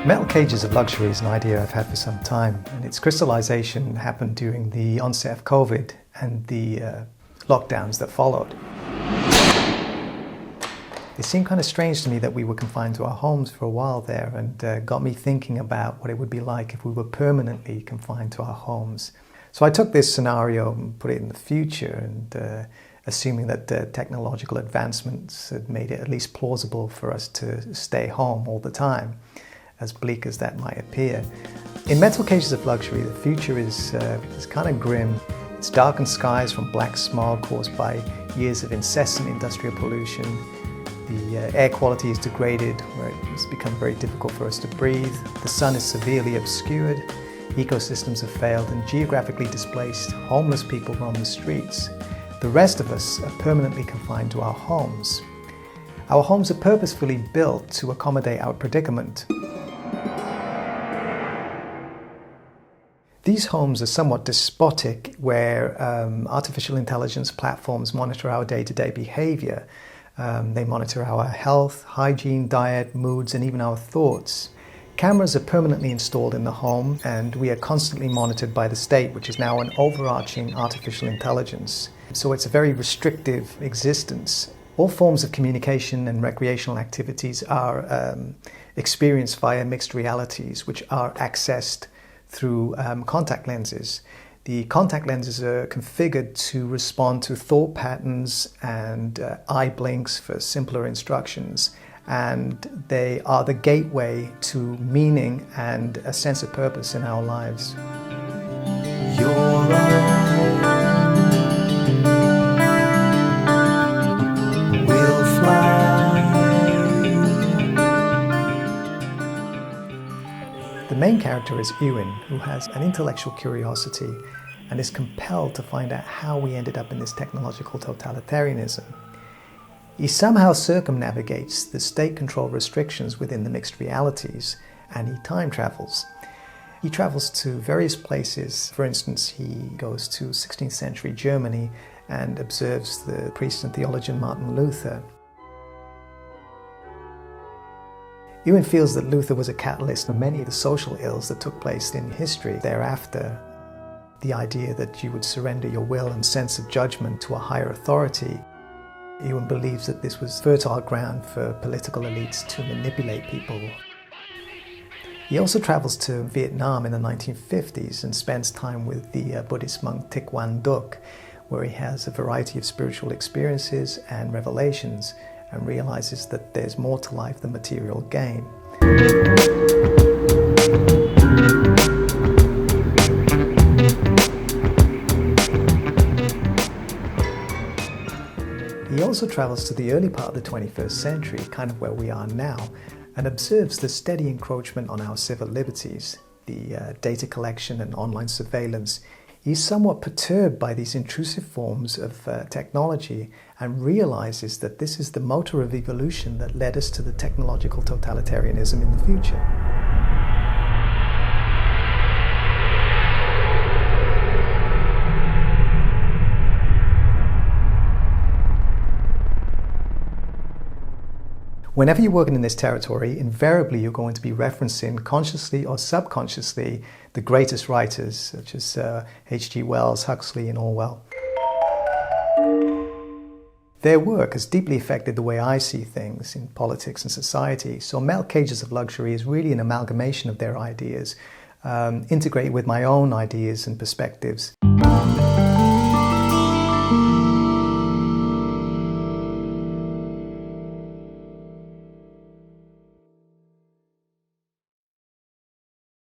Metal cages of luxury is an idea I've had for some time, and its crystallization happened during the onset of COVID and the lockdowns that followed. It seemed kind of strange to me that we were confined to our homes for a while there, and got me thinking about what it would be like if we were permanently confined to our homes. So I took this scenario and put it in the future, and assuming that technological advancements had made it at least plausible for us to stay home all the time, as bleak as that might appear. In Metal Cages of Luxury, the future is kind of grim. It's darkened skies from black smog caused by years of incessant industrial pollution. The air quality is degraded, where it's become very difficult for us to breathe. The sun is severely obscured. Ecosystems have failed, and geographically displaced, homeless people roam the streets. The rest of us are permanently confined to our homes. Our homes are purposefully built to accommodate our predicament. These homes are somewhat despotic, where artificial intelligence platforms monitor our day-to-day behavior. They monitor our health, hygiene, diet, moods, and even our thoughts. Cameras are permanently installed in the home, and we are constantly monitored by the state, which is now an overarching artificial intelligence. So it's a very restrictive existence. All forms of communication and recreational activities are experienced via mixed realities, which are accessed through contact lenses. The contact lenses are configured to respond to thought patterns and eye blinks for simpler instructions, and they are the gateway to meaning and a sense of purpose in our lives. The main character is Iwan, who has an intellectual curiosity and is compelled to find out how we ended up in this technological totalitarianism. He somehow circumnavigates the state-controlled restrictions within the mixed realities, and he time travels. He travels to various places. For instance, he goes to 16th century Germany and observes the priest and theologian Martin Luther. Iwan feels that Luther was a catalyst for many of the social ills that took place in history thereafter. The idea that you would surrender your will and sense of judgment to a higher authority. Iwan believes that this was fertile ground for political elites to manipulate people. He also travels to Vietnam in the 1950s and spends time with the Buddhist monk Thich Van Duc, where he has a variety of spiritual experiences and revelations, and realizes that there's more to life than material gain. He also travels to the early part of the 21st century, kind of where we are now, and observes the steady encroachment on our civil liberties, the data collection and online surveillance. He's somewhat perturbed by these intrusive forms of technology and realizes that this is the motor of evolution that led us to the technological totalitarianism in the future. Whenever you're working in this territory, invariably you're going to be referencing, consciously or subconsciously, the greatest writers, such as H.G. Wells, Huxley, and Orwell. Their work has deeply affected the way I see things in politics and society, so Metal Cages of Luxury is really an amalgamation of their ideas, integrated with my own ideas and perspectives.